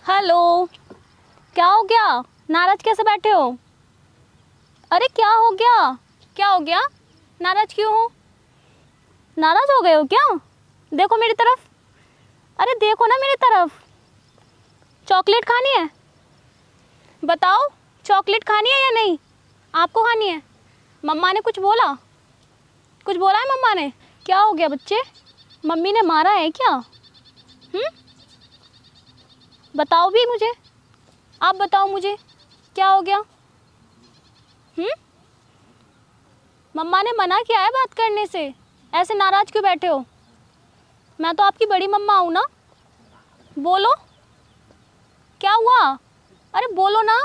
Hello, क्या हो गया? नाराज कैसे बैठे हो? अरे क्या हो गया? क्या हो गया? नाराज क्यों हो? नाराज हो गए हो क्या? देखो मेरी तरफ। अरे देखो ना मेरी तरफ। चॉकलेट खानी है? बताओ, चॉकलेट खानी है या नहीं? आपको खानी है? मम्मा ने कुछ बोला? कुछ बोला है मम्मा ने? क्या हो गया बच्चे? मम्मी ने मारा है क्या? बताओ भी मुझे। आप बताओ मुझे, क्या हो गया? मम्मा ने मना किया है बात करने से। ऐसे नाराज क्यों बैठे हो? मैं तो आपकी बड़ी मम्मा हूँ ना। बोलो, क्या हुआ? अरे बोलो ना।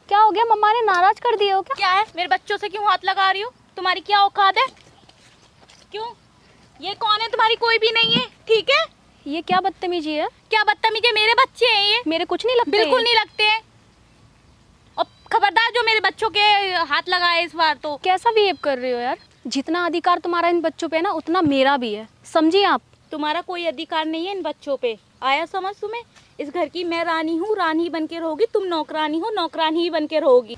क्या हो गया? मम्मा ने नाराज कर दिए हो क्या? क्या है? मेरे बच्चों से क्यों हाथ लगा रही हो? तुम्हारी क्या औकात है? क्यों? ये कौन है? तुम्हारी कोई भी नहीं है, ठीक है? ये क्या बदतमीजी है? क्या बदतमीजी? मेरे बच्चे हैं ये। मेरे कुछ नहीं लगते। बिल्कुल नहीं लगते हैं। और खबरदार जो मेरे बच्चों के हाथ लगाए इस बार तो। कैसा बिहेव कर रहे हो यार? जितना अधिकार तुम्हारा इन बच्चों पे है ना, उतना मेरा भी है, समझिए आप। तुम्हारा कोई अधिकार नहीं है इन बच्चों पे। आया समझ तुम्हें? इस घर की मैं रानी हूँ, रानी बन के रहोगी। तुम नौकरानी हो, नौकरानी ही बन के रहोगी।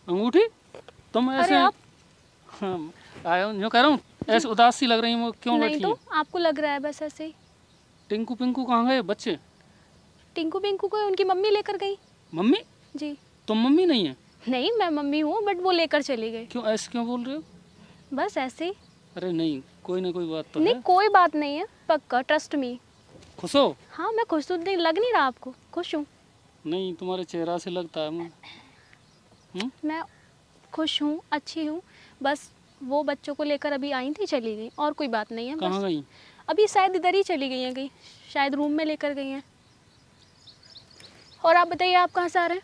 अंगूठी तुम ऐसे आप? हाँ, आया हूँ, जो कह रहा हूँ ऐसे उदास सी लग रही हूँ, क्यों नहीं बैठी तो हैं? आपको लग रहा है बस ऐसे ही। टिंकू पिंकू कहाँ गए बच्चे? टिंकू पिंकू को उनकी मम्मी लेकर गई। मम्मी? जी तुम मम्मी नहीं है? नहीं, मैं मम्मी हूँ, बट वो लेकर चली गई। क्यों ऐसे क्यों बोल रहे हो? बस ऐसे ही। अरे नहीं, कोई ना कोई बात तो नहीं, है। कोई बात नहीं है, पक्का, ट्रस्ट मी। खुश हो? हाँ, मैं खुश हूँ। नहीं, लग नहीं रहा आपको? खुश हूँ नहीं, तुम्हारे चेहरा से लगता है। मैं, खुश हूँ, अच्छी हूँ। बस वो बच्चों को लेकर अभी आई थी, चली गई, और कोई बात नहीं है। कहाँ बस गई? अभी शायद इधर ही चली गई हैं, कहीं शायद रूम में लेकर गई हैं। और आप बताइए, आप कहाँ से आ रहे हैं?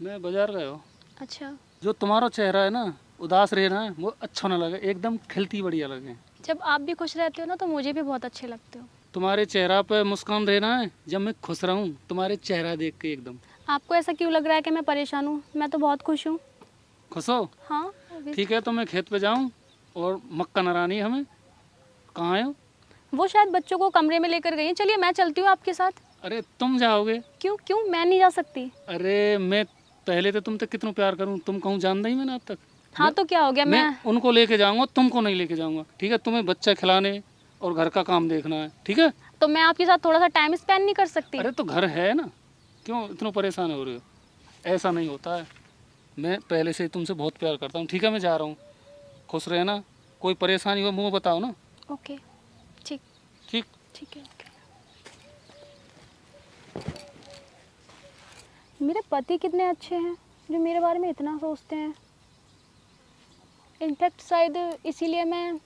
मैं बाजार गया हो। अच्छा, जो तुम्हारा चेहरा है ना, उदास रह रहा है, वो अच्छा ना लगे, एकदम खिलती बढ़िया लगे। जब आप भी खुश रहते हो ना, तो मुझे भी बहुत अच्छे लगते हो। तुम्हारे चेहरा पे मुस्कान रहना है, जब मैं खुश रहूँ तुम्हारे चेहरा देख के एकदम। आपको ऐसा क्यों लग रहा है कि मैं परेशान हूँ? मैं तो बहुत खुश हूँ। खुश हो? हाँ अभी। ठीक है, तो मैं खेत पे जाऊँ और मक्का नरानी है हमें। कहाँ आए हो? वो शायद बच्चों को कमरे में लेकर गई हैं। चलिए मैं चलती हूँ आपके साथ। अरे तुम जाओगे? क्यों क्यों मैं नहीं जा सकती? अरे मैं पहले तो तुम तक कितना प्यार करूँ, तुम कहूँ जानता ही मैंने आज तक। हाँ तो क्या हो गया? मैं उनको लेके जाऊँगा, तुमको नहीं लेके जाऊँगा, ठीक है? तुम्हें बच्चा खिलाने और घर का काम देखना है, ठीक है? तो मैं आपके साथ थोड़ा सा टाइम स्पेंड नहीं कर सकती? अरे तो घर है ना, क्यों इतना परेशान हो रहे हो? ऐसा नहीं होता है, मैं पहले से तुमसे बहुत प्यार करता हूँ, ठीक है? मैं जा रहा हूँ, खुश रहना। कोई परेशानी हो मुँह बताओ ना। ओके, ठीक ठीक। ठीक है, ओके। मेरे पति कितने अच्छे हैं, जो मेरे बारे में इतना सोचते हैं। इनफैक्ट शायद इसीलिए मैं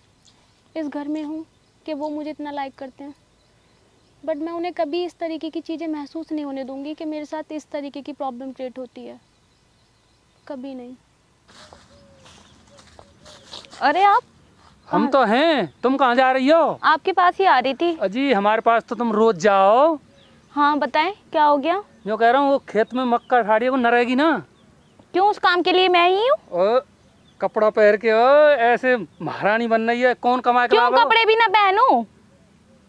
इस घर में हूँ कि वो मुझे इतना लाइक करते हैं। बट मैं उन्हें कभी इस तरीके की चीज़ें महसूस नहीं होने दूंगी कि मेरे साथ इस तरीके की प्रॉब्लम क्रिएट होती है, कभी नहीं। अरे आप? हम तो हैं, तुम कहाँ जा रही हो? आपके पास ही आ रही थी। अजी हमारे पास तो तुम रोज जाओ। हाँ बताएं, क्या हो गया? जो कह रहा हूँ, वो खेत में मक्का ठाड़ी वो न रहेगी ना। क्यों? उस काम के लिए मैं ही हूँ। ओ कपड़ा पहन के ओ ऐसे महारानी बन रही है, कौन कमा के क्यों लावा? कपड़े भी ना पहनूं?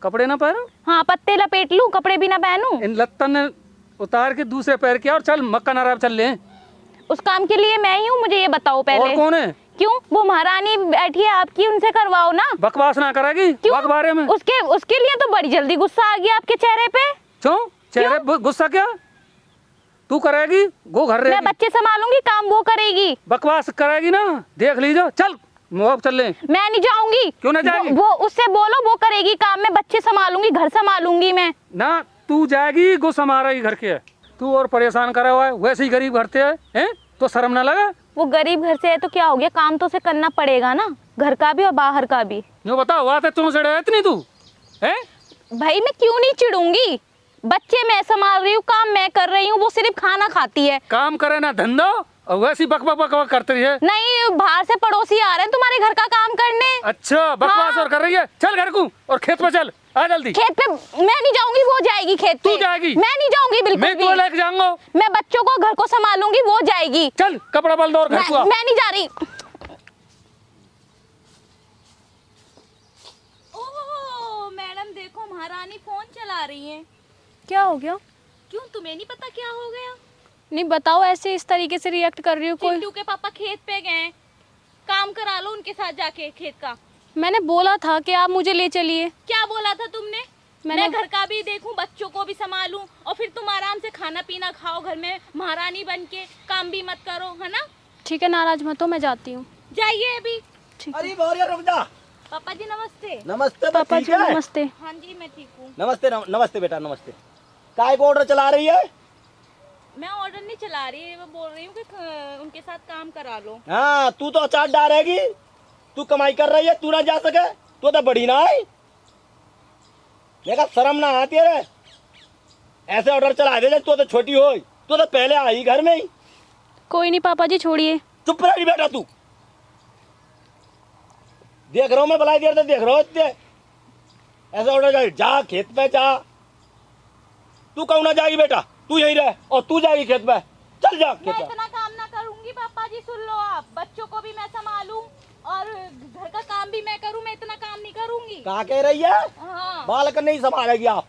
कपड़े ना पहनो? हाँ, पत्ते लपेट लूं, कपड़े भी ना पहनूं? इन लत्तन ने उतार के दूसरे पैर किया और चल मक्का नाराब चल ले। उस काम के लिए मैं ही हूँ, मुझे ये बताओ और पहले। कौन है? क्यों? वो महारानी बैठी है आपकी, उनसे करवाओ ना। बकवास ना करेगी बारे में? उसके लिए तो बड़ी जल्दी गुस्सा आ गया आपके चेहरे पे। क्यों चेहरे पे गुस्सा? क्या तू करेगी? गो घर मैं रहेगी। बच्चे संभालूंगी, काम वो करेगी। बकवास करेगी ना, देख लीजिए। चल मुआब चल ले। मैं नहीं जाऊंगी। क्यों ना जाएगी? वो उससे बोलो, वो करेगी काम, मैं बच्चे संभालूंगी, घर संभालूंगी मैं। ना तू जाएगी, गो समारेगी घर के। तू और परेशान करा हुआ है, वैसे ही गरीब घर से है, तो शर्म ना लगा? वो गरीब घर से है तो क्या हो गया, काम तो उसे करना पड़ेगा ना, घर का भी और बाहर का भी। जो बताओ, बात है तुम चढ़े इतनी तू है? भाई मैं क्यों नहीं चिढ़ूंगी? बच्चे मैं संभाल रही हूँ, काम मैं कर रही हूँ, वो सिर्फ खाना खाती है। काम करे ना धंधो, और वैसी बक बक बक बक करती है। नहीं, बाहर से पड़ोसी आ रहे हैं तुम्हारे घर का काम करने। अच्छा बकवास हाँ। और कर रही है। चल घर को और खेत पे चल, आ जल्दी। खेत पे मैं नहीं जाऊंगी, वो जाएगी खेत पे। तू जाएगी? मैं नहीं जाऊंगी बिल्कुल मैं भी। तो लेके जाऊंगा। मैं बच्चों को, घर को संभालूंगी, वो जाएगी। चल कपड़ा बदल दो और घर को आ। मैं नहीं जा रही। महारानी फोन चला रही हैं। क्या हो गया? क्यों, तुम्हें नहीं पता क्या हो गया? नहीं बताओ, ऐसे इस तरीके से रिएक्ट कर रही हो कोई। चिंटू के पापा खेत पे गए हैं, काम करा लो उनके साथ जाके खेत का। मैंने बोला था कि आप मुझे ले चलिए। क्या बोला था तुमने? मैं घर का भी देखूं, बच्चों को भी संभालूं, और फिर तुम आराम से खाना पीना खाओ घर में, महारानी बन के काम भी मत करो, है ना? ठीक है, नाराज मत हो, मैं जाती हूँ। जाइए अभी। ठीक अरे बोरिया रुक जा। पापा जी नमस्ते। नमस्ते पापा ठीक जी है? नमस्ते। हाँ जी मैं ठीक हूँ। नमस्ते नमस्ते बेटा नमस्ते। काय को ऑर्डर चला रही है? मैं ऑर्डर नहीं चला रही, मैं बोल रही हूँ कि उनके साथ काम करा लो। हाँ तू तो अचार डालेगी, तू कमाई कर रही है, तू ना जा सके, तू तो बड़ी ना है। देखा शर्म ना आती है, ऐसे ऑर्डर चला दे, तू तो छोटी हो, तू तो पहले आई घर में ही। कोई नहीं पापा जी, छोड़िए। चुप रही बेटा तू। देख रहा हूँ मैं, भलाई देर से देख रहा हूँ इतने ऐसे ऑर्डर जा खेत पे जा। तू कहूँ ना जाएगी बेटा, तू यहीं रह, और तू जाएगी खेत पे, चल जा खेत मैं पे। इतना काम ना करूंगी पापा जी, सुन लो आप। बच्चों को भी मैं संभालूं और घर का काम भी मैं करूं, मैं इतना काम नहीं करूंगी। कहाँ कह रही है? हाँ। बालक नहीं संभालेगी आप,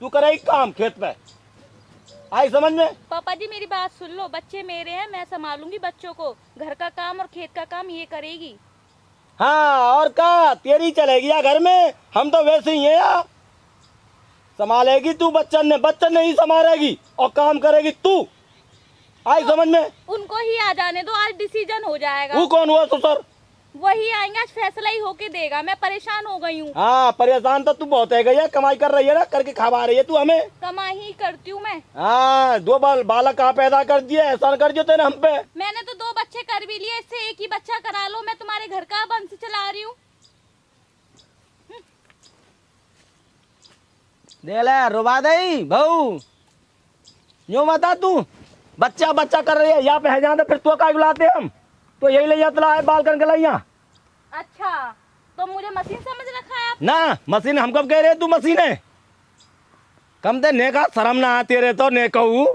तू करेगी काम खेत पे, आई समझ में? पापा जी मेरी बात सुन लो, बच्चे मेरे हैं, मैं संभालूंगी बच्चों को, घर का काम और खेत का काम ये करेगी। हाँ और क्या, तेरी चलेगी या घर में, हम तो वैसे ही हैं यार। संभालेगी तू, बच्चन नहीं संभालेगी, और काम करेगी तू, आई समझ में? उनको ही आ जाने दो, आज डिसीजन हो जाएगा। वो कौन हुआ ससुर? वही आएंगे, आज फैसला ही होके देगा। मैं परेशान हो गई हूँ। हाँ परेशान तो तू बहुत है गई है, कमाई कर रही है ना, करके खवा रही है तू हमें। कमाई ही करती हूँ मैं। हाँ दो बालक कहाँ पैदा कर दिए, एहसान कर दियो तेने हम पे। मैंने तो 2 बच्चे कर भी लिए, इससे एक ही बच्चा करा लो, मैं तुम्हारे घर का वंश चला रही हूँ। दे ले रुबा दई बहू, यूं बता तू बच्चा कर रही है यहाँ पे है, जहाँ फिर तो का बुलाते हम, तो यही ले जाता है बाल कर गलाइया। अच्छा तो मुझे मशीन समझ रखा है आप? ना मशीन हम कब कह रहे, तू मशीन है कम दे, नेका शर्म ना आती रहे तो नेकू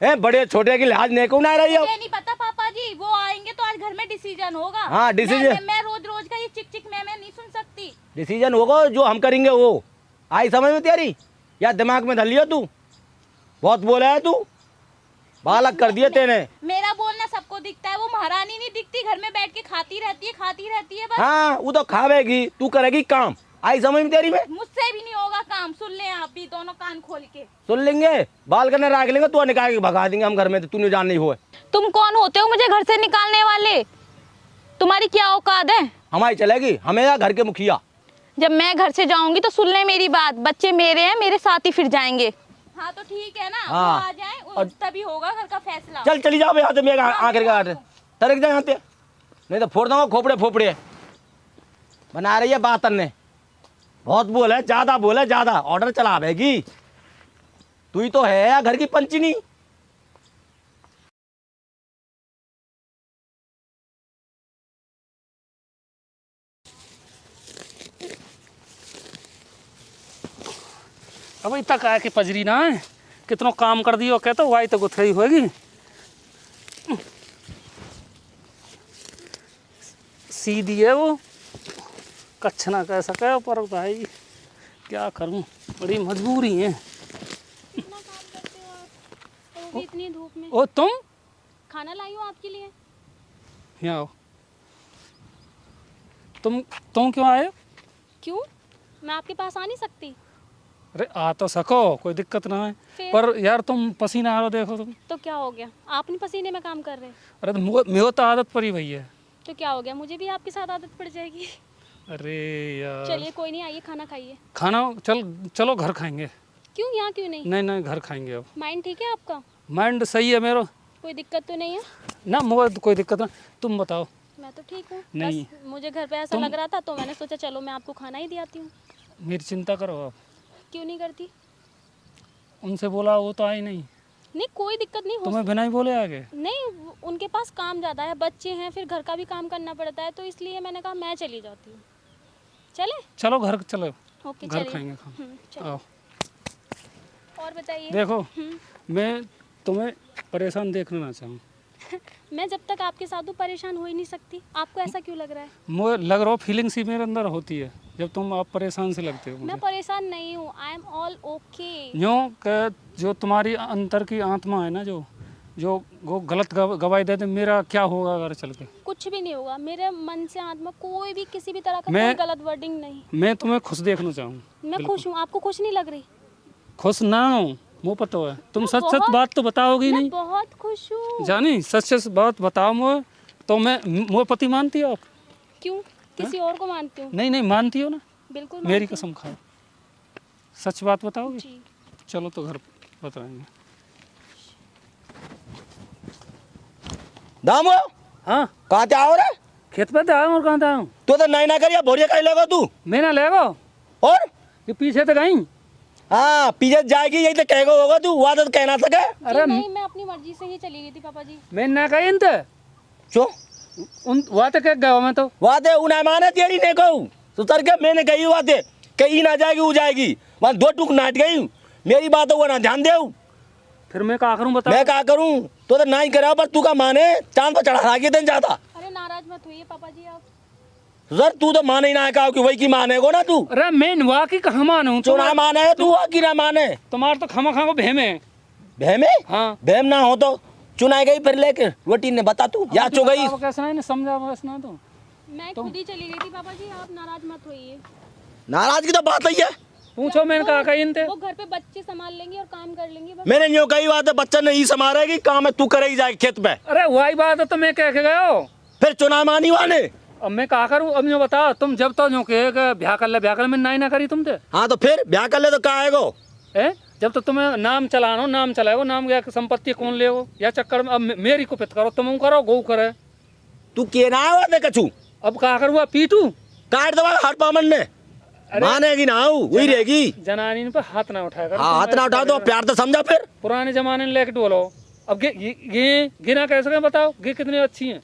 है, बड़े छोटे की लिहाज नेकू ना रही हो। मुझे नहीं पता पापा जी, वो आएंगे तो आज घर में डिसीजन होगा। हाँ, डिसीजन। मैं रोज का ये चिक मैं नहीं सुन सकती। डिसीजन होगा जो हम करेंगे वो, आई समझ में तेरी, या दिमाग में धर लियो तू, बहुत बोला है तू, बालक कर दिए तेने। मेरा बोलना सबको दिखता है, वो महारानी नहीं दिखती, घर में बैठ के खाती रहती है बस। हाँ वो तो खावेगी, तू करेगी काम, आई समझ में तेरी में? मुझसे भी नहीं होगा काम, सुन ले आप भी दोनों कान खोल के। सुन लेंगे, बाल करने राख लेंगे, तू निकाल के भगा देंगे हम घर में, तो तूने जान नहीं हुआ। तुम कौन होते हो मुझे घर से निकालने वाले? तुम्हारी क्या औकात है? हमारी चलेगी, हमें या घर के मुखिया। जब मैं घर से जाऊंगी तो सुन ले मेरी बात, बच्चे मेरे हैं, मेरे साथ ही फिर जाएंगे। हाँ तो ठीक है ना, वो हाँ। आ जाए तभी होगा घर का फैसला। चल चली जाओ यहाँ से, मेरे आखिर का तरक जाए यहाँ से, नहीं तो फोड़ दूंगा खोपड़े बना रही है बात ने, बहुत बोले ज्यादा ऑर्डर चला भेगी, तू ही तो है या घर की पंचिनी। अब तक आके पजरी ना है, कितनो काम कर दियो कहते वाई तो गुथरी होगी। सीधी है वो, कच्छ ना कह सके, पर भाई क्या करूं, बड़ी मजबूरी है। कितना काम करते हो आप, वो भी इतनी धूप में। ओ तुम खाना लाई हूँ आपके लिए। यहाँ आओ। तुम क्यों आए? क्यों, मैं आपके पास आ नहीं सकती? अरे आ तो सको, कोई दिक्कत ना है, फिर? पर यार तुम पसीना आ रहा, देखो तुम। तो क्या हो गया, आप नहीं पसीने में काम कर रहे? अरे तो मेरे तो आदत पड़ी भई है। तो क्या हो गया, मुझे भी आपके साथ आदत पड़ जाएगी। अरे यार चलिए कोई नहीं, आइए खाना खाइए। खाना चलो घर खाएंगे। क्यों, यहाँ क्यों नहीं? नहीं घर खाएंगे अब। माइंड ठीक है आपका? माइंड सही है मेरा, कोई दिक्कत तो नहीं है? ना मुझे कोई दिक्कत ना। तुम बताओ। मैं तो ठीक हूँ, नहीं। बस मुझे घर पे ऐसा लग रहा था तो मैंने सोचा चलो मैं आपको खाना ही दे आती हूँ। मेरी चिंता करो आप। क्यों नहीं करती? उनसे बोला वो तो आई नहीं। नहीं कोई दिक्कत नहीं हो। तुम्हें बिना ही बोले आगे? नहीं, उनके पास काम ज़्यादा है, बच्चे हैं, फिर घर का भी काम करना पड़ता है, तो इसलिए मैंने कहा मैं चली जाती हूँ। चले? चलो घर चलो, ओके घर चलिए। खाएंगे खाना। चलो। आओ और बताइए। देखो, मैं तुम्हें परेशान देखना ना चाहूँ, मैं जब तक आपके साथ हूँ परेशान हो ही नहीं सकती। आपको ऐसा क्यों लग रहा है? मुझे लग रहा हो फीलिंग सी मेरे अंदर होती है जब तुम आप परेशान से लगते हो मैं मुझे। परेशान नहीं हूँ, आई एम ऑल ओके। यूँ कि जो तुम्हारी अंतर की आत्मा है ना, जो वो गलत गवाही देते, मेरा क्या होगा अगर चल के? कुछ भी नहीं होगा, मेरे मन से आत्मा कोई भी किसी भी तरह का मैं- कोई गलत वर्डिंग नहीं। मैं तुम्हें खुश देखना चाहूँ। मैं खुश हूँ, आपको खुश नहीं लग रही? खुश ना हूँ मुँह पता है, तुम मैं सच सच बहुत- बात तो बताओगी मैं नहीं बहुत खुश हूँ। जानी, सच सच बात बताओ मुझे तो मैं मुँह पति मानती हो आप? क्यों? किसी और को मानती हूँ? नहीं मानती हो ना? बिल्कुल मेरी मानती हूँ। कसम खाओ, सच बात बताओगी? जी। चलो तो घर बताएंगे। दामो हाँ, कहाँ ते आओ रे? खेत पे तो आया हूँ और कहाँ था? तू तो नहीं ना करिया भोरिया कहीं लेगा तू। मैं ना लेगो, और ये पीछे तो गई। हाँ पीछे जाएगी यही तो कहेगा होगा तू, वहाँ तो कहना सके। अरे नहीं, मैं अपनी मर्जी से ही चली गई थी पापा जी। मैं ना कही इनते क्यों? उन वहाँ तक गया मैं तो। वहाँ ते उन्हें माने तेरी नहीं कहूँ तो सर के मैंने कही वहाँ ते कहीं ना जाएगी वो जाएगी, वहाँ दो टुक नाट गई। मेरी बात वो ना ध्यान दे। फिर मैं क्या करूँ बताओ? मैं क्या करूँ? तो नहीं करा पर तू का माने चांद पर चढ़ा के दिन जाता। अरे नाराज मत होइए पापा जी आप। सर तू तो माने ही ना कहा कि वही की माने को ना तू। अरे मैं वहाँ की कहाँ मानूँ? जो ना माने है तू वहाँ की ना माने। तुम्हारे तो खमा खा को भेमे। भेमे? हाँ, भेम ना हो तो चुनाई गई फिर लेके रोटी ने बता तू या चो गई। बताओ कैसे नहीं समझा बस ना तो। मैं खुद ही चली गई थी पापा जी, आप नाराज मत होइए। नाराज की तो बात ही है। पूछो मैंने कहा कही इनते। वो घर पे बच्चे संभाल लेंगे और काम कर लेंगे बस। मैंने यूँ कही बात है, बच्चा नहीं संभालेगी, काम है तू करेगी जाएगी खेत पे। अरे वही बात है तो मैं कह के गया हो। फिर चुनाव मानी वाले। अब मैं क्या करूँ? अब जो बताओ तुम जब तो जो कहे ब्याह कर ले मैं ना करी तुम ते। हाँ तो फिर ब्याह कर ले तो क्या आएगो? जब तो तुम्हें नाम चलानो, नाम चलाएगो, नाम या संपत्ति कौन लेगो या चक्कर में अब मेरी को पित करो, तुम करो गौ करे। तू के ना आया दे कछू अब क्या करूँ? पीटू काट दवा हर पामन ने मानेगी ना वही रहेगी। जनानी पे हाथ ना उठाया कर। हाँ हाथ ना उठा दो, प्यार तो समझा फिर। पुराने जमाने में लेके डोलो। अब गे गिना कैसे बताओ, गे कितनी अच्छी हैं।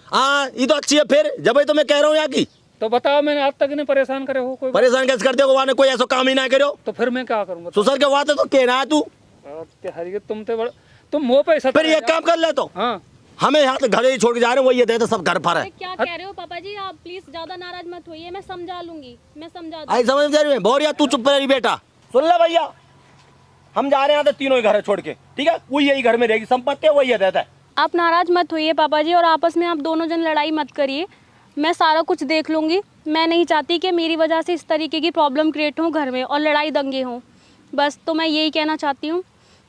हाँ ये तो अच्छी है फिर, जब ही तो मैं कह रहा हूँ यहाँ की। तो बताओ मैंने आज तक इन्हें परेशान करे हो कोई? परेशान कैसे करते हो? वहाँ कोई ऐसा काम ही ना करो तो फिर मैं क्या करूँगा? सुसर के वाते तो कहना है तू। हरी तुम मुँह पे फिर एक काम कर ले तो हाँ, हमें यहाँ तो घर ही छोड़ के जा रहे हैं, वही दे तो सब घर पर है। अरे क्या कह रहे हो पापा जी आप? प्लीज ज्यादा नाराज मत होइए, मैं समझा लूंगी, मैं समझा दूंगी। आई समझ में जा रही है बोरिया, तू चुप रही बेटा। सुन ले भैया, हम जा रहे हैं तो तीनों ही घर है छोड़ के, ठीक है? कोई यही घर में रहेगी, संपत्ति वही देता है। आप नाराज मत होइए पापा जी, और आपस में आप दोनों जन लड़ाई मत करिए। मैं सारा कुछ देख लूंगी। मैं नहीं चाहती कि मेरी वजह से इस तरीके की प्रॉब्लम क्रिएट हो घर में और लड़ाई दंगे हों। बस तो मैं यही कहना चाहती हूँ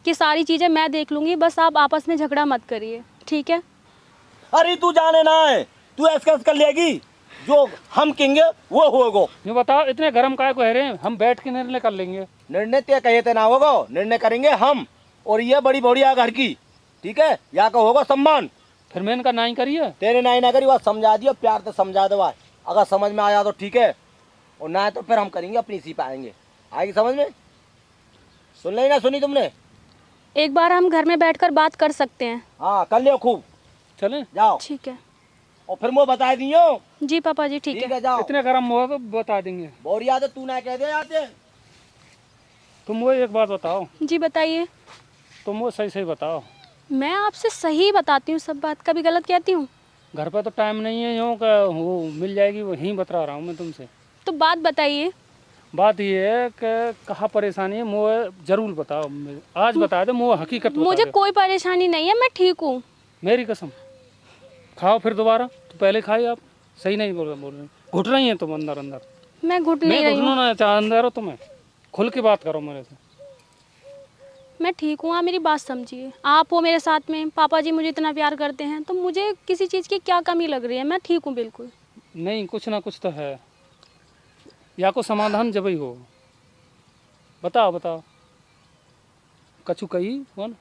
कि सारी चीज़ें मैं देख लूँगी, बस आप आपस में झगड़ा मत करिए, ठीक है? अरे तू जाने ना है, तू ऐसा कर लेगी जो हम कहेंगे वो होगा। ये बताओ इतने गर्म काय को है रहे हैं, हम बैठ के निर्णय कर लेंगे। निर्णय तय कहे थे ना होगा, निर्णय करेंगे हम, और ये बड़ी बढ़िया घर की, ठीक है? यहाँ का होगा सम्मान। फिर मैंने कहा नहीं करिए। तेरे ना ही ना करी बात समझा दियो, प्यार से समझा दो। अगर समझ में आया तो ठीक है, और ना है तो फिर हम करेंगे अपनी इसी पे आएंगे। आएगी समझ में? सुन ली ना सुनी तुमने? एक बार हम घर में बैठकर बात कर सकते हैं। हाँ कर लियो खूब, चलें? जाओ। ठीक है और फिर मैं बता दियो। जी पापा जी, ठीक ठीक है। है जाओ। इतने गर्म हुआ तो बता देंगे। बोरिया तो तू ना कह दे आते। तुम वो एक बात बताओ, जी बताइए। तुम वो सही सही बताओ। मैं आपसे सही बताती हूँ सब बात, कभी गलत कहती हूँ? घर पे तो टाइम नहीं है, यूँ का वो मिल जाएगी वहीं बता रहा हूँ मैं तुमसे। तो बात बताइए। बात ये है कि कहाँ परेशानी है मुझे जरूर बताओ, आज बता दे, मुझे हकीकत बता मुझे दे। कोई परेशानी नहीं है, मैं ठीक हूँ। मेरी कसम। खाओ फिर दोबारा, तो पहले खाई आप। सही नहीं बोल रहे, घुट रही हैं तुम अंदर अंदर। मैं घुट नहीं मैं रही हूँ, घुटना ना चाह अंदर हो तुम्हें, खुल के बात करो मेरे से। मैं ठीक हूँ। आप मेरी बात समझिए, आप हो मेरे साथ में, पापा जी मुझे इतना प्यार करते हैं, तो मुझे किसी चीज़ की क्या कमी लग रही है? मैं ठीक हूँ बिल्कुल। नहीं कुछ ना कुछ तो है, या को समाधान जब ही हो। बताओ बताओ, कछु कही कौन?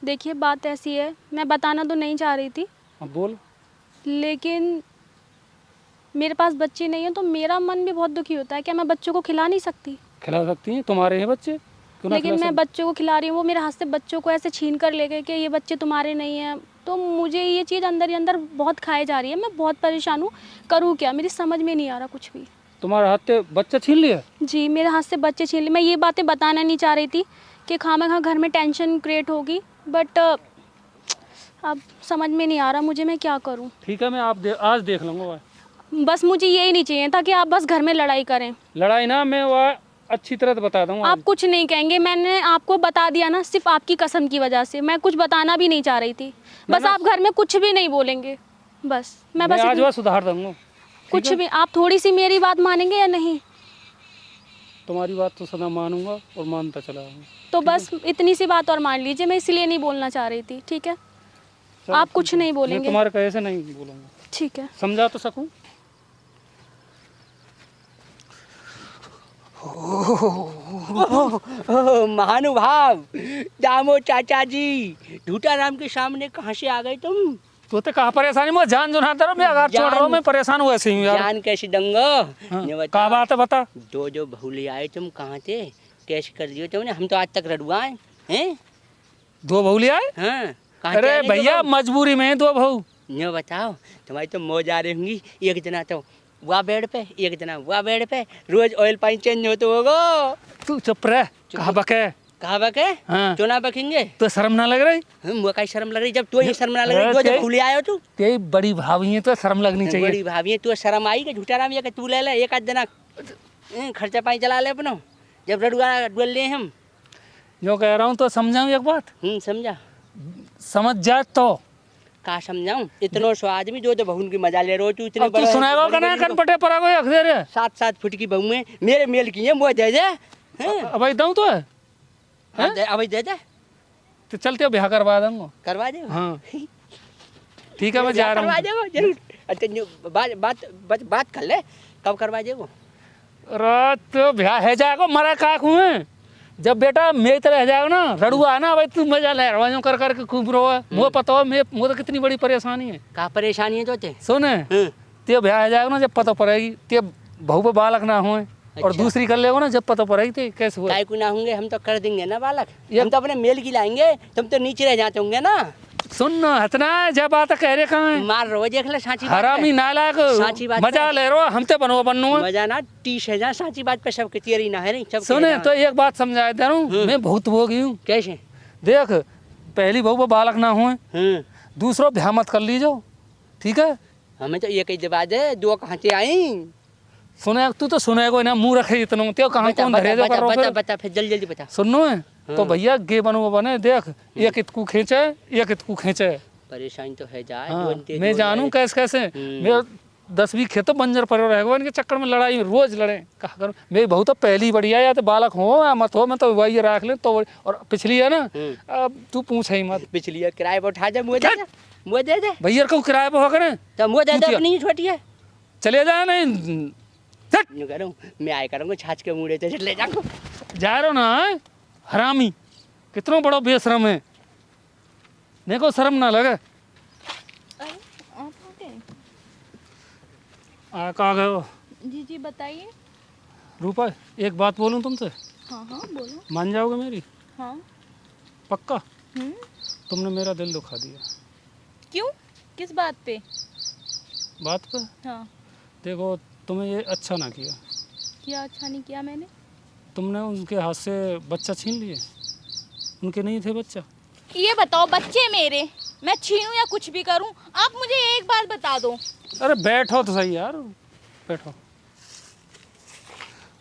देखिए बात ऐसी है, मैं बताना तो नहीं चाह रही थी, अब बोल। लेकिन मेरे पास बच्चे नहीं है तो मेरा मन भी बहुत दुखी होता है। क्या मैं बच्चों को खिला नहीं सकती? खिला सकती हैं, तुम्हारे हैं बच्चे, क्यों ना लेकिन खिला मैं बच्चों को खिला रही हूँ, वो मेरे हाथ से बच्चों को ऐसे छीन कर ले गए कि ये बच्चे तुम्हारे नहीं हैं। तो मुझे ये चीज़ अंदर ही अंदर बहुत खाए जा रही है। मैं बहुत परेशान हूँ, करूँ क्या? मेरी समझ में नहीं आ रहा कुछ भी। तुम्हारे हाथ से बच्चा छीन लिया? जी मेरे हाथ से बच्चे छीन लिए। मैं ये बातें बताना नहीं चाह रही थी कि खामखा घर में टेंशन क्रिएट होगी, बट अब समझ में नहीं आ रहा मुझे, मैं क्या करूं। ठीक है, मैं आज देख लूँगा। बस मुझे यही नहीं चाहिए था कि आप बस घर में लड़ाई करें। लड़ाई ना, मैं वह अच्छी तरह से बता दूँगा। आप कुछ नहीं कहेंगे, मैंने आपको बता दिया ना, सिर्फ आपकी कसम की वजह से। मैं कुछ बताना भी नहीं चाह रही थी, बस आप घर में कुछ भी नहीं बोलेंगे, बस मैं बस आज वह सुधार दूँगा। कुछ भी। आप थोड़ी सी मेरी बात मानेंगे या नहीं? तुम्हारी बात तो सदा मानूंगा और मानता चला आऊंगा। तो बस इतनी सी बात और मान लीजिए, मैं इसलिए नहीं बोलना चाह रही थी। ठीक है, आप कुछ नहीं मैं बोलेंगे? तुम्हारे कहे से नहीं बोलूँगा। ठीक है, समझा तो सकूँ। महानुभाव दामो चाचा जी, ढूटा राम के सामने कहाँ से आ गए तुम? तो कहा परेशानी में जान जुनाता रहो, मैं अगर छोड़ रहा हूँ, मैं परेशान हुआ ऐसे ही हूँ यार। जान कैसी दंगो? हाँ, ने क्या बात है बता। दो बहू ले आए तुम, कहाँ थे? कैसे कर दियो तुमने? हम तो आज तक रडुआए हैं। 2 बहू ले आए? हाँ, कहाँ से अरे आ गए भैया, दो बहू? मजबूरी में 2 बहू। ने बताओ, तुम्हारी तो मौज आ रही होंगी। एक जना तो वह बेड पे, एक जना वह बेड पे, रोज ऑयल पानी चेंज होते होगो। तू चुप रह, कहा बके। कहा बके? हाँ। क्यों ना बकेंगे? तो शर्म ना लग रही? मुझे कहीं शर्म लग रही? जब तू ही शर्म ना लग रही, दो जब भूले आए हो तू। तेरी बड़ी भाभी है तो शर्म लगनी चाहिए। बड़ी भाभी है, तू शर्म आई कि झूठा राम ये कि तू ले ले एक आध जना खर्चा पानी चला ले अपनो, जब रडुआ डुल ले हम। जो कह रहा हूँ तो समझाऊँ एक बात, समझा। समझ जा तो। का समझाऊं? इतनो सो आदमी जो बहुन की मजा ले रहे हो तू, इतने अब तू सुनाएगा का ना कन पटे परा कोई अखदे रे। 7-7 फुट की बहू है, मेरे मेल की है, मुझे दे दे। अब दऊँ तो है? अब दे दे, तो चलते ब्याह करवा दूंगा। करवा दे। हाँ ठीक है, मैं जा रहा करवा हूँ। देगो जरूर। अच्छा बात कर ले, कब करवा देगो? रात तो ब्याह है जाएगा, मरा काक हुए जब बेटा मेरी तरह जाएगा ना, रड़ुआ ना भाई, तू मजा ले रहा कर करके खूब रो। मुझे पता हो मुझे तो कितनी बड़ी परेशानी है। का परेशानी है तो ते? सुने, ते ब्याह है जाएगा ना, जब पता पड़ेगी ते बहू पे बालक ना हो, और अच्छा। दूसरी कर लेगा ना, जब पता पड़ेगी ते कैसे हुआ। काय को ना होंगे, हम तो कर देंगे ना बालक। हम तो अपने मेल की लाएंगे, तुम तो नीचे रह जाते होंगे ना। सुन न हतना जब बात कह रहे कहाँ है, मार रो देख ले साची बात हरामी पे। नालायक, साची बात मजा पे। ले रो, हम ते बनू। मजा ना 30,000 साची बात पे सबके तेरी ना है नहीं सब। सुने तो एक बात समझा दे रहा हूँ, मैं बहुत हो गई हूँ। कैसे? देख, पहली बहू पे बालक ना हो, दूसरो ब्याह मत कर लीजो, ठीक है? हमें तो एक ही जवाब है, दो कहाँ से आई? सुने तू तो सुनेगो ना, मुंह रखे इतना त्यो कहाँ बता कौन बता धरे जो कर बता रहा बता फिर। बता फिर जल्दी बता। सुनो है तो भैया गे बनो बने, देख एक इतकू खींचे, एक इतकू खींचे। परेशानी तो है जा। हाँ, मैं जानू कैसे मैं 10-20 खेतों बंजर पड़े रहेगा, इनके चक्कर में लड़ाई रोज लड़े। कहा करूँ मेरी बहू तो पहली बढ़िया, या तो बालक हो या मत हो, मैं तो वही रख ले तो। और पिछली है ना, अब तू पूछ ही मत। पिछली है किराए पर उठा जा, मुझे दे दे भैया को किराए पर होकर ना तो मुझे दे दे, अपनी छोटी है। चले जाए नहीं यूँ करूँ मैं आए करूँगा छाछ के मुड़े से ले जाऊँ। जा रहे हो ना हरामी, कितना बड़ा बेशरम है, देखो शर्म ना लगे। आ गए हो? जी बताइए। रूपा, एक बात बोलूं तुमसे? हाँ बोलो। मान जाओगे मेरी? हाँ। पक्का? तुमने मेरा दिल दुखा दिया। क्यों? किस बात पे? बात पे? हाँ। देखो, तुम्हें ये अच्छा ना किया। क्या अच्छा नहीं किया मैंने? तुमने उनके हाथ से बच्चा छीन लिए, उनके नहीं थे बच्चा। ये बताओ, बच्चे मेरे, मैं छीनूं या कुछ भी करूं, आप मुझे एक बात बता दो। अरे बैठो तो सही यार, बैठो।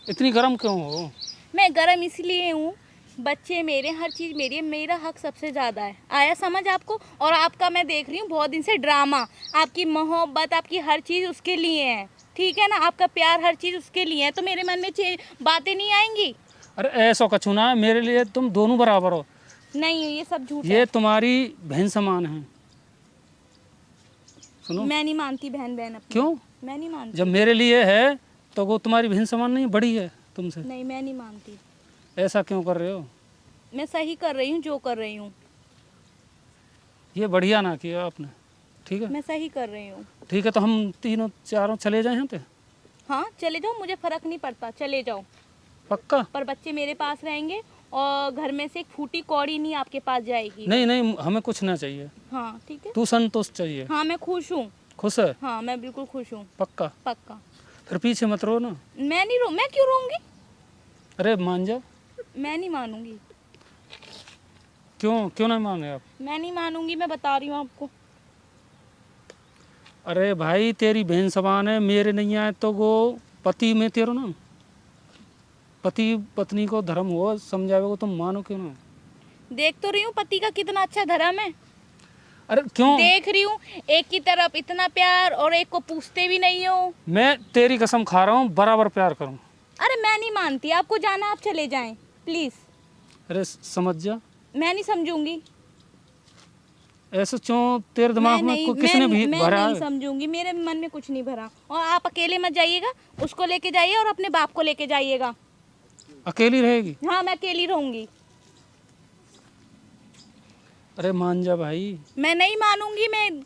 इतनी गर्म क्यों हो? मैं गर्म इसलिए हूँ, बच्चे मेरे, हर चीज़ मेरी है, मेरा हक सबसे ज़्यादा है। आया समझ आपको? और आपका मैं देख रही हूँ बहुत दिन से ड्रामा, आपकी मोहब्बत, आपकी हर चीज़ उसके लिए है, ठीक है ना? आपका प्यार, हर चीज़ उसके लिए है, तो मेरे मन में बातें नहीं आएंगी? अरे ऐसा कछु ना है, मेरे लिए तुम दोनों बराबर हो। नहीं, ये सब झूठ है। ये तुम्हारी बहन समान है। सुनो, मैं नहीं मानती बहन अपनी। क्यों? मैं नहीं मानती। जब मेरे लिए है तो वो तुम्हारी बहन समान नहीं, बड़ी है तुमसे। नहीं, मैं नहीं मानती। ऐसा क्यों कर रहे हो? मैं सही कर रही हूँ जो कर रही हूँ। ये बढ़िया ना किया आपने, ठीक है? मैं सही कर रही हूँ। ठीक है, तो हम तीनों चारों चले जाए यहाँ पे। हाँ चले जाओ, मुझे फर्क नहीं पड़ता, चले जाओ। पक्का? पर बच्चे मेरे पास रहेंगे और घर में से एक फूटी कौड़ी नहीं आपके पास जाएगी। नहीं, हमें कुछ ना चाहिए। हाँ ठीक है। तू संतुष्ट चाहिए। हाँ मैं खुश हूँ। खुश है? हाँ मैं बिल्कुल खुश हूँ। पक्का? पक्का। फिर पीछे मत रो ना। मैं नहीं मैं क्यों रोऊंगी? अरे मान जा। मैं नहीं मानूंगी। क्यों क्यों नहीं माने आप? मैं नहीं मानूंगी, मैं बता रही हूँ आपको। अरे भाई तेरी बहन समान है, मेरे नहीं आए तो वो पति में तेरो ना, पति पत्नी को धर्म हो समझावे को तुम मानो क्यों ना? देख तो रही हूँ पति का कितना अच्छा धर्म है, अरे क्यों? देख रही हूँ। एक की तरफ इतना प्यार और एक को पूछते भी नहीं हो। मैं तेरी कसम खा रहा हूँ बराबर प्यार करूँ। अरे मैं नहीं मानती, आपको जाना आप चले जाएं प्लीज। अरे समझ जा, मैं नहीं समझूंगी, ऐसे क्यों तेरे दिमाग में किसने भी मैं भरा नहीं है? समझूंगी, मेरे मन में कुछ नहीं भरा। और आप अकेले मत जाइएगा, उसको लेके जाइए और अपने बाप को लेके जाइएगा। अकेली रहेगी? हाँ मैं अकेली रहूंगी। अरे मान जा भाई। मैं नहीं मानूंगी, मैं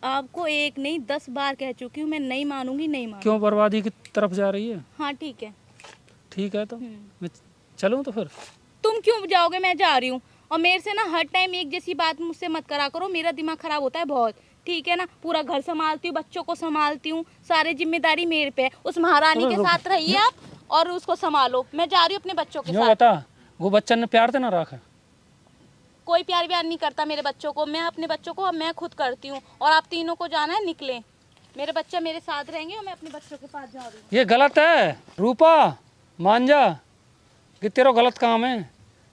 आपको 1 नहीं 10 बार कह चुकी हूँ, मैं नहीं मानूंगी, नहीं मानूंगी। क्यों बर्बादी की तरफ जा रही है? हाँ ठीक है। ठीक है तो मैं चलूँ तो फिर? तुम क्यों जाओगे, मैं जा रही हूँ। और मेरे से ना हर टाइम एक जैसी बात मुझसे मत करा करो, मेरा दिमाग खराब होता है बहुत, ठीक है ना। पूरा घर संभालती हूँ, बच्चों को संभालती हूँ, सारी जिम्मेदारी मेरे पे है। उस महारानी के साथ रहिए आप और उसको संभालो। मैं जा रही हूँ अपने बच्चों के यूँ साथ। बता, वो बच्चन ने प्यार तो ना रखा? कोई प्यार व्यार नहीं करता मेरे बच्चों को, मैं अपने बच्चों को मैं खुद करती हूँ। और आप तीनों को जाना है, निकले। मेरे बच्चे मेरे साथ रहेंगे और मैं अपने बच्चों के पास जा रही हूँ। ये गलत है रूपा, मान जा कि तेरा गलत काम है।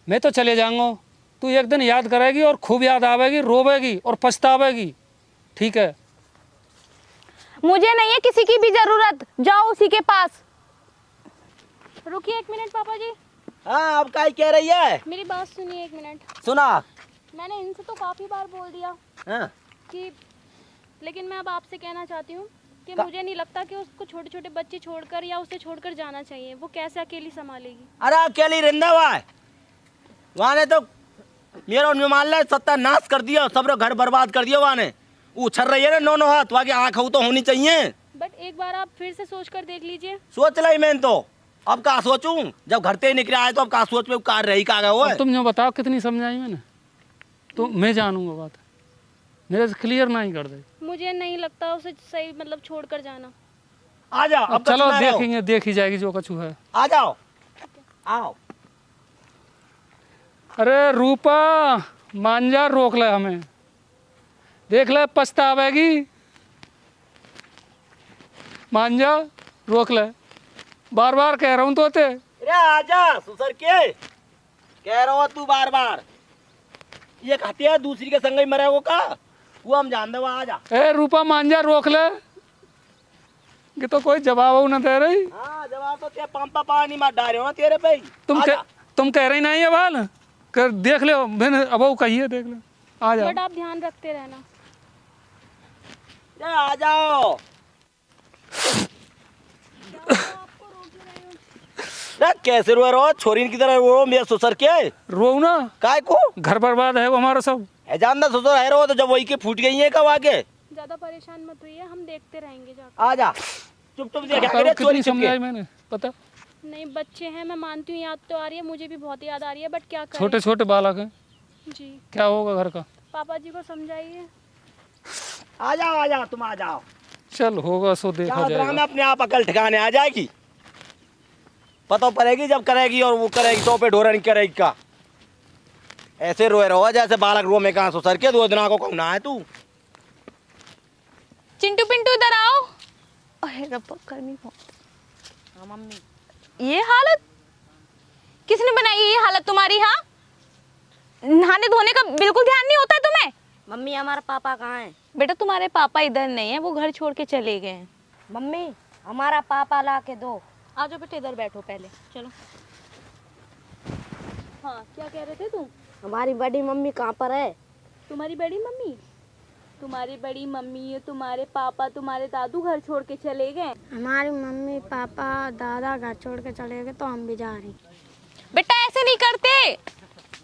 मैं तो चले जाऊंगा, तू एक दिन याद करेगी और खूब याद आवेगी, रोवेगी और पछतावेगी, ठीक है? मुझे नहीं है किसी की भी जरूरत, जाओ उसी के पास। रुकिए 1 मिनट पापा जी, हाँ अब क्या कह रही है? मेरी बात सुनिए 1 मिनट। सुना? मैंने इनसे तो काफ़ी बार बोल दिया हाँ कि, लेकिन मैं अब आपसे कहना चाहती हूँ कि मुझे नहीं लगता कि उसको छोटे छोटे बच्चे छोड़कर या उसे छोड़कर जाना चाहिए। वो कैसे अकेली संभालेगी? अरे अकेली रिंदा हुआ है वहाँ ने, तो मेरा मान ले सत्यानाश कर दिया, सब घर बर्बाद कर दिया। वहाँ ने उछल रही है ना 9 हाथ, वहाँ की आँख तो होनी चाहिए। बट एक बार आप फिर से सोच कर देख लीजिए। सोच लाई मैंने तो, अब कहा सोचूं? जब घर से निकले आए तो अब कहा सोच पे कार रही कहा गया वो है। अब तुम जो बताओ कितनी समझाई मैंने, तो मैं जानूंगा बात, मेरे से क्लियर नहीं कर दे। मुझे नहीं लगता उसे सही मतलब छोड़कर जाना। आ जाओ अब तो चलो सुना रहे हो। देखेंगे, देखी जाएगी जो कछु है। आ जाओ आओ। अरे रूपा मान जा, रोक ले हमें, देख ले पछतावेगी। मान जा, रोक ले, बार बार कह रहा हूँ तो ते। अरे आजा सुसर के, कह रहा हो तू बार बार। ये खाती है दूसरी के संग ही मरे वो का, वो हम जान दे। आ जा। ए रूपा मान जा, रोक ले, कि तो कोई जवाब न दे रही। हाँ जवाब तो तेरे पंपा पानी मार डाले हो ना तेरे पे ही। तुम कह रही नहीं है बाल कर, देख लो मैंने अब वो कही है, देख लो। आ जाओ। बट आप ध्यान रखते रहना। आ जाओ। कैसे रो रहो, छोरी की तरह रो मेरे ससुर के? रो ना, काय को? घर बर्बाद है वो हमारा सब। है जानदा ससुर है रो, तो जब वही के फूट गई है कब आके? ज्यादा परेशान मत होइए, हम देखते रहेंगे जाकर। आ जा चुप चुप देखा करो, करे कितनी चोरी चुप समझाई के। मैंने, पता? नहीं बच्चे हैं, मैं मानती हूँ, याद तो आ रही है, मुझे भी बहुत याद आ रही है, बट क्या करें। छोटे छोटे बालक हैं, जी क्या होगा घर का? पापा जी को समझाइए। आ जाओ तुम आ जाओ। चल होगा सो देखा में जाएगा। अपने आप अकल ठिकाने आ जाएगी, पता पड़ेगी जब करेगी। और वो करेगी तो पे ढोरा नहीं करेगी का। ऐसे रोए रहो जैसे बालक रो में कहाँ ससुर के 2 दिन को कौन है तू? चिंटू पिंटू इधर आओ। अरे रब्बा गर्मी बहुत। हाँ मम्मी, ये हालत किसने बनाई है? ये हालत तुम्हारी? हाँ नहाने धोने का बिल्कुल ध्यान नहीं होता है तुम्हें? मम्मी हमारा पापा कहाँ है? बेटा तुम्हारे पापा इधर नहीं है, वो घर छोड़ के चले गए हैं। मम्मी हमारा पापा ला के दो। आ जाओ बेटा, इधर बैठो पहले, चलो। हाँ क्या कह रहे थे तुम? हमारी बड़ी मम्मी कहाँ पर है? तुम्हारी बड़ी मम्मी? तुम्हारी बड़ी मम्मी, तुम्हारे पापा, तुम्हारे दादू घर छोड़ के चले गए। हमारी मम्मी पापा दादा घर छोड़ के चले गए तो हम भी जा रही। बेटा ऐसे नहीं करते,